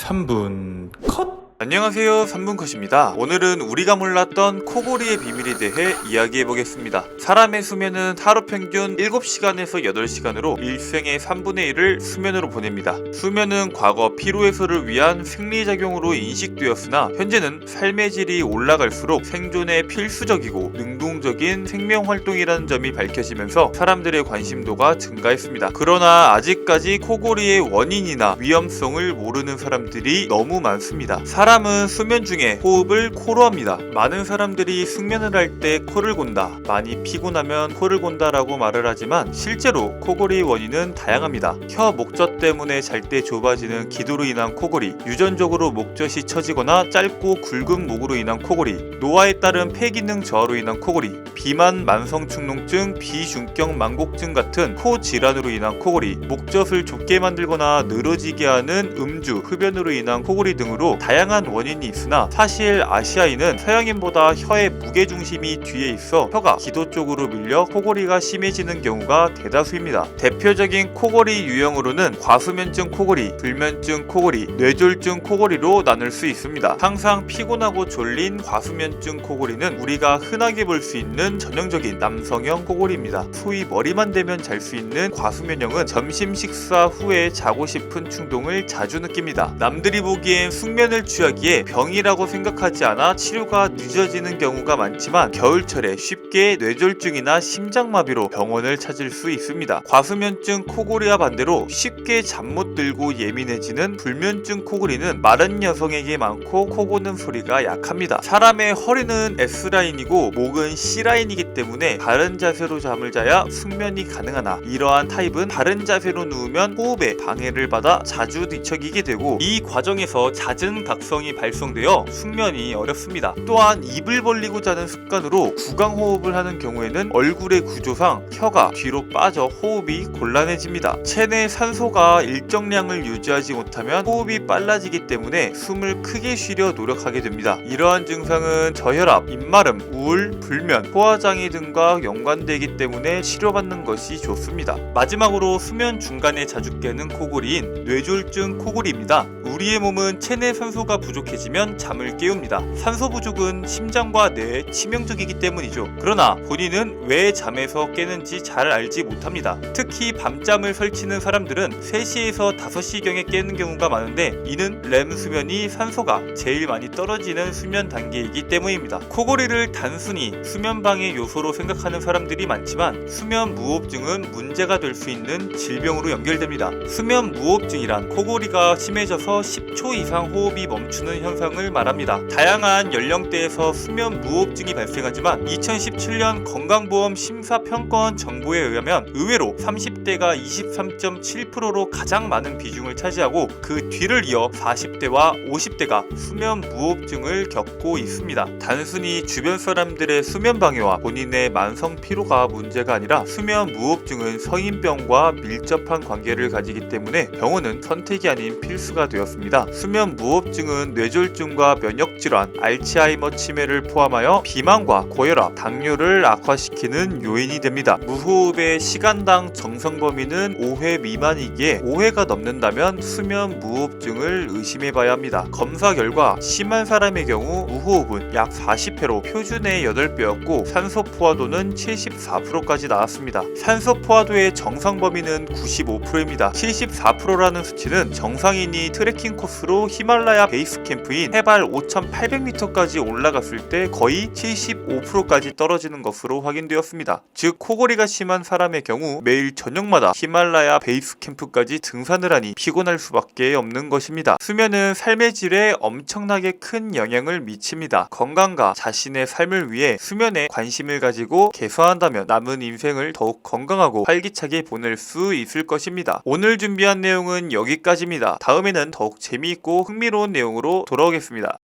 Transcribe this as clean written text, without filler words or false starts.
3분 컷! 안녕하세요, 3분컷입니다. 오늘은 우리가 몰랐던 코골이의 비밀에 대해 이야기해보겠습니다. 사람의 수면은 하루 평균 7시간에서 8시간으로 일생의 3분의 1을 수면으로 보냅니다. 수면은 과거 피로해소를 위한 생리작용으로 인식되었으나 현재는 삶의 질이 올라갈수록 생존에 필수적이고 능동적인 생명활동이라는 점이 밝혀지면서 사람들의 관심도가 증가했습니다. 그러나 아직까지 코골이의 원인이나 위험성을 모르는 사람들이 너무 많습니다. 사람은 수면 중에 호흡을 코로 합니다. 많은 사람들이 숙면을 할 때 코를 곤다, 많이 피곤하면 코를 곤다라고 말을 하지만 실제로 코골이의 원인은 다양합니다. 혀 목젖 때문에 잘 때 좁아지는 기도로 인한 코골이, 유전적으로 목젖이 처지거나 짧고 굵은 목으로 인한 코골이, 노화에 따른 폐기능 저하로 인한 코골이, 비만, 만성축농증, 비중격 망곡증 같은 코 질환으로 인한 코골이, 목젖을 좁게 만들거나 늘어지게 하는 음주, 흡연으로 인한 코골이 등으로 다양한 원인이 있으나 사실 아시아인은 서양인보다 혀의 무게중심이 뒤에 있어 혀가 기도 쪽으로 밀려 코골이가 심해지는 경우가 대다수입니다. 대표적인 코골이 유형으로는 과수면증 코골이, 불면증 코골이, 뇌졸중 코골이로 나눌 수 있습니다. 항상 피곤하고 졸린 과수면증 코골이는 우리가 흔하게 볼 수 있는 전형적인 남성형 코골이입니다. 소위 머리만 대면 잘 수 있는 과수면형은 점심 식사 후에 자고 싶은 충동을 자주 느낍니다. 남들이 보기엔 숙면을 취하기에 병이라고 생각하지 않아 치료가 늦어지는 경우가 많지만 겨울철에 쉽게 뇌졸중이나 심장마비로 병원을 찾을 수 있습니다. 과수면증 코골이와 반대로 쉽게 잠 못 들고 예민해지는 불면증 코골이는 마른 여성에게 많고 코 고는 소리가 약합니다. 사람의 허리는 S라인이고 목은 C라인이기 때문에 바른 자세로 잠을 자야 숙면이 가능하나 이러한 타입은 바른 자세로 누우면 호흡에 방해를 받아 자주 뒤척이게 되고 이 과정에서 잦은 각성이 발생되어 숙면이 어렵습니다. 또한 입을 벌리고 자는 습관으로 구강호흡을 하는 경우에는 얼굴의 구조상 혀가 뒤로 빠져 호흡이 곤란해집니다. 체내 산소가 일정량을 유지하지 못하면 호흡이 빨라지기 때문에 숨을 크게 쉬려 노력하게 됩니다. 이러한 증상은 저혈압, 입마름, 우울, 불면, 소화장애 등과 연관되기 때문에 치료받는 것이 좋습니다. 마지막으로 수면 중간에 자주 깨는 코골이인 뇌졸중 코골이입니다. 우리의 몸은 체내 산소가 부족해지면 잠을 깨웁니다. 산소 부족은 심장과 뇌에 치명적이기 때문이죠. 그러나 본인은 왜 잠에서 깨는지 잘 알지 못합니다. 특히 밤잠을 설치는 사람들은 3시에서 5시경에 깨는 경우가 많은데 이는 렘 수면이 산소가 제일 많이 떨어지는 수면 단계이기 때문입니다. 코골이를 단순히 수면 방해 요소로 생각하는 사람들이 많지만 수면 무호흡증은 문제가 될 수 있는 질병으로 연결됩니다. 수면 무호흡증이란 코골이가 심해져서 10초 이상 호흡이 멈추는 현상을 말합니다. 다양한 연령대에서 수면 무호흡증이 발생하지만 2017년 건강보험 심사평가원 정보에 의하면 의외로 30대가 23.7%로 가장 많은 비중을 차지하고 그 뒤를 이어 40대와 50대가 수면 무호흡증을 겪고 있습니다. 단순히 주변 사람들의 수면 방해와 본인의 만성 피로가 문제가 아니라 수면 무호흡증은 성인병과 밀접한 관계를 가지기 때문에 병원은 선택이 아닌 필수가 되었습니다. 수면 무호흡증은 뇌졸중과 면역질환, 알츠하이머 치매를 포함하여 비만과 고혈압, 당뇨를 악화시키는 요인이 됩니다. 무호흡의 시간당 정상 범위는 5회 미만이기에 5회가 넘는다면 수면 무호흡증을 의심해봐야 합니다. 검사 결과 심한 사람의 경우 무호흡은 약 40회로 표준의 8배였고 산소 포화도는 74%까지 나왔습니다. 산소 포화도의 정상 범위는 95%입니다. 74%라는 수치는 정상인이 트레킹 코스로 히말라야 베이스 캠프인 해발 5,800m까지 올라갔을 때 거의 75%까지 떨어지는 것으로 확인되었습니다. 즉 코골이가 심한 사람의 경우 매일 저녁마다 히말라야 베이스 캠프까지 등산을 하니 피곤할 수밖에 없는 것입니다. 수면은 삶의 질에 엄청나게 큰 영향을 미칩니다. 건강과 자신의 삶을 위해 수면에 관심을 가지고 개선한다면 남은 인생을 더욱 건강하고 활기차게 보낼 수 있을 것입니다. 오늘 준비한 내용은 여기까지입니다. 다음에는 더욱 재미있고 흥미로운 내용으로 돌아오겠습니다.